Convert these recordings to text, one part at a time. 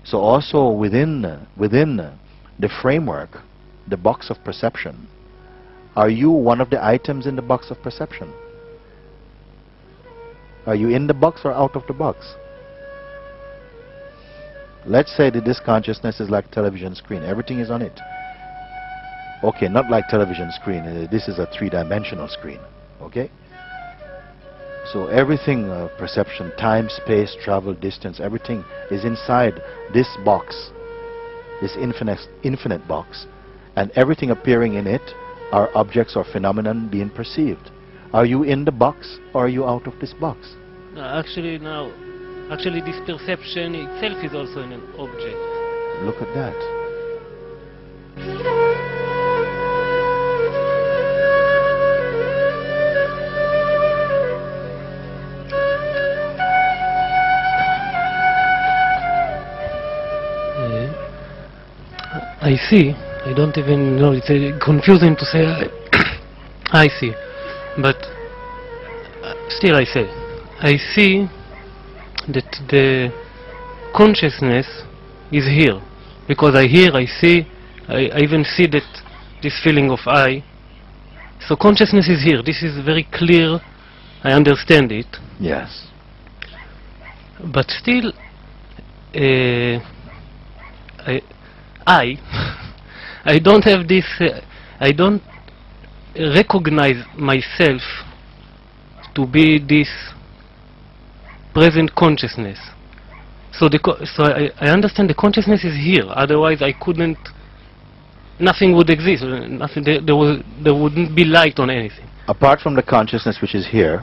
So also within the framework, the box of perception, are you one of the items in the box of perception? Are you in the box or out of the box? Let's say that this consciousness is like a television screen. Everything is on it. Okay, not like television screen. This is a three-dimensional screen. Okay? So everything, perception, time, space, travel, distance, everything is inside this box, this infinite box. And everything appearing in it are objects or phenomenon being perceived. Are you in the box or are you out of this box? Actually, this perception itself is also an object. Look at that. I see. I don't even know. It's confusing to say I see. But still I say. I see that the consciousness is here. Because I hear, I see, I even see that this feeling of I. So consciousness is here. This is very clear. I understand it. Yes. But still, I don't have this, I don't recognize myself to be this present consciousness. So I understand the consciousness is here, otherwise I couldn't, nothing would exist, nothing, there wouldn't be light on anything. Apart from the consciousness which is here,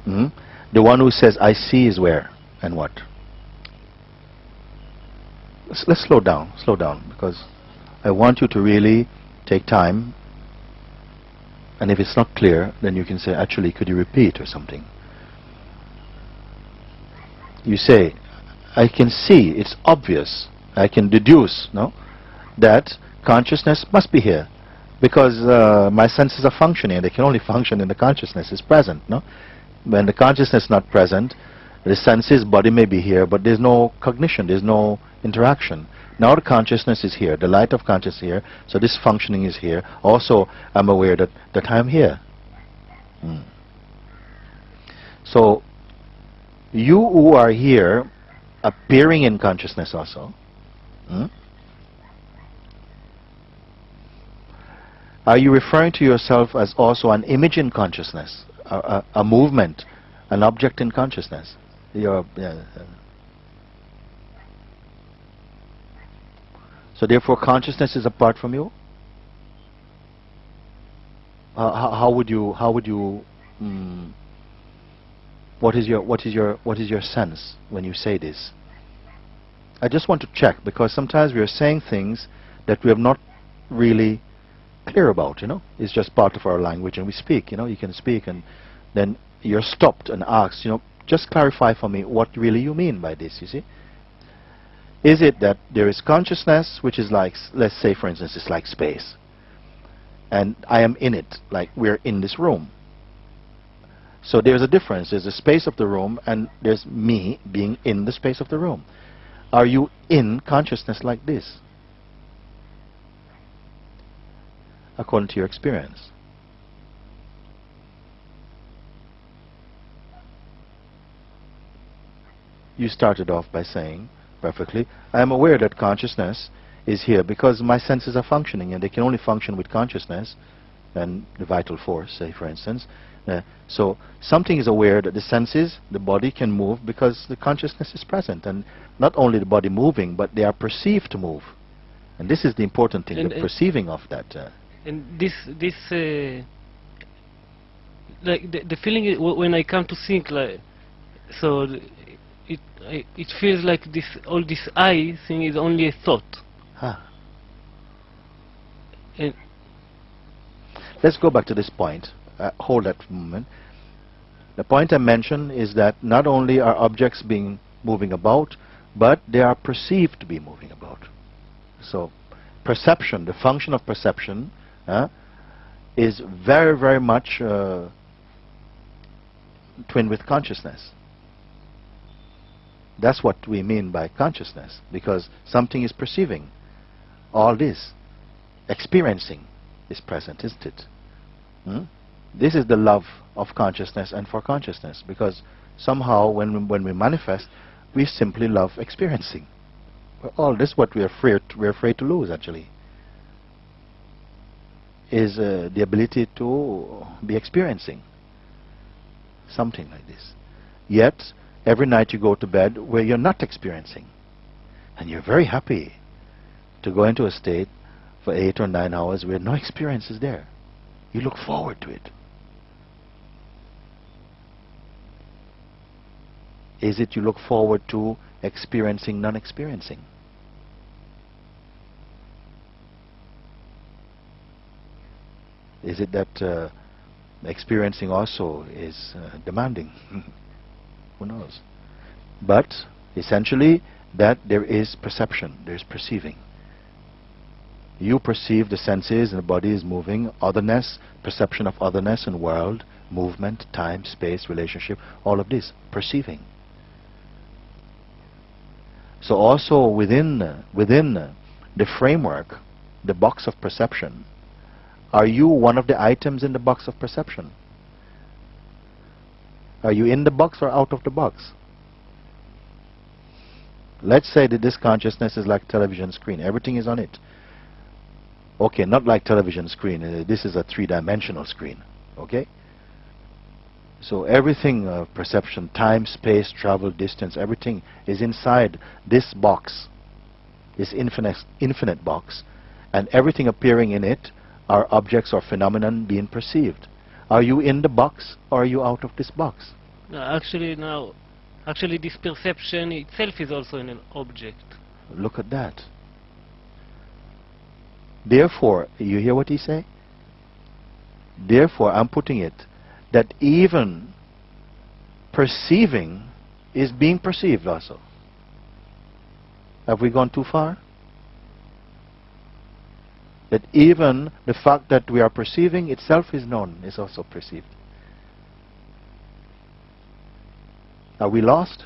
the one who says I see is where and what? Let's slow down, because I want you to really take time, and if it's not clear, then you can say, actually, could you repeat or something? You say, I can see, it's obvious, I can deduce, no, that consciousness must be here, because my senses are functioning, they can only function when the consciousness is present, no? When the consciousness is not present, the senses, body may be here, but there's no cognition, there's no interaction. Now the consciousness is here, the light of consciousness is here, so this functioning is here. Also, I'm aware that I'm here. So, you who are here, appearing in consciousness also, are you referring to yourself as also an image in consciousness, a movement, an object in consciousness? So therefore consciousness is apart from you? How would you what is your sense when you say this? I just want to check, because sometimes we are saying things that we are not really clear about, you know. It's just part of our language and we speak, you know. You can speak and then you're stopped and asked, you know, just clarify for me what really you mean by this, you see. Is it that there is consciousness which is like, let's say for instance, it's like space, and I am in it, like we're in this room. So there's a difference. There's the space of the room and there's me being in the space of the room. Are you in consciousness like this, according to your experience? You started off by saying perfectly, I am aware that consciousness is here because my senses are functioning, and they can only function with consciousness and the vital force, say for instance. So something is aware that the senses, the body can move because the consciousness is present, and not only the body moving, but they are perceived to move. And this is the important thing, the perceiving of that. And this like the feeling is when I come to think, like, so it feels like all this I thing is only a thought. And let's go back to this point. Hold that for a moment. The point I mentioned is that not only are objects moving about, but they are perceived to be moving about. So perception, the function of perception, is very, very much twinned with consciousness. That's what we mean by consciousness, because something is perceiving. All this, experiencing, is present, isn't it? This is the love of consciousness and for consciousness, because somehow when we manifest, we simply love experiencing. All this what we're afraid to lose, actually, is the ability to be experiencing something like this. Yet every night you go to bed where you're not experiencing, and you're very happy to go into a state for 8 or 9 hours where no experience is there. You look forward to it. Is it you look forward to experiencing non-experiencing? Is it that experiencing also is demanding? Who knows? But essentially that there is perception, there is perceiving. You perceive the senses and the body is moving, otherness, perception of otherness and world, movement, time, space, relationship, all of this, perceiving. So also within the framework, the box of perception, are you one of the items in the box of perception? Are you in the box or out of the box? Let's say that this consciousness is like a television screen. Everything is on it. Okay, not like television screen. This is a three-dimensional screen. Okay? So everything, perception, time, space, travel, distance, everything is inside this box, this infinite box, and everything appearing in it are objects or phenomenon being perceived. Are you in the box or are you out of this box? Actually, this perception itself is also an object. Look at that. Therefore, you hear what he say? Therefore, I'm putting it that even perceiving is being perceived also. Have we gone too far? That even the fact that we are perceiving itself is known, is also perceived. Are we lost?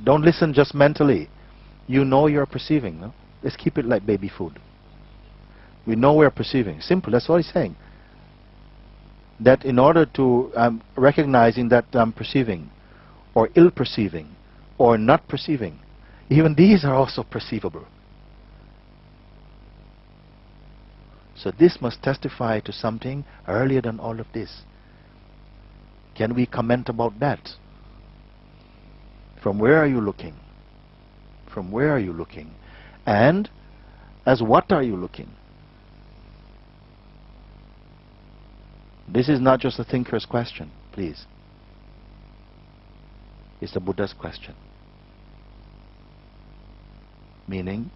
Don't listen just mentally. You know you're perceiving. No? Let's keep it like baby food. We know we're perceiving. Simple, that's all he's saying. That in order to recognizing that I'm perceiving, or ill-perceiving, or not perceiving, even these are also perceivable. So this must testify to something earlier than all of this. Can we comment about that? From where are you looking? From where are you looking? And as what are you looking? This is not just a thinker's question, please. It's the Buddha's question. Meaning,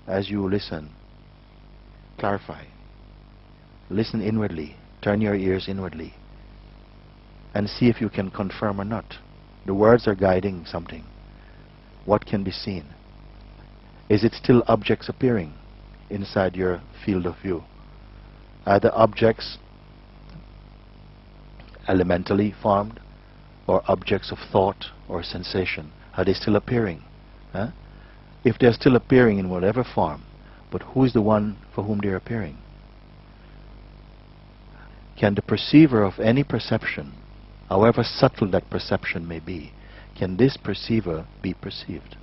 as you listen, clarify. Listen inwardly. Turn your ears inwardly. And see if you can confirm or not. The words are guiding something. What can be seen? Is it still objects appearing inside your field of view? Are the objects elementally formed, or objects of thought or sensation? Are they still appearing? Huh? If they're still appearing in whatever form, but who is the one for whom they're appearing? Can the perceiver of any perception, however subtle that perception may be, can this perceiver be perceived?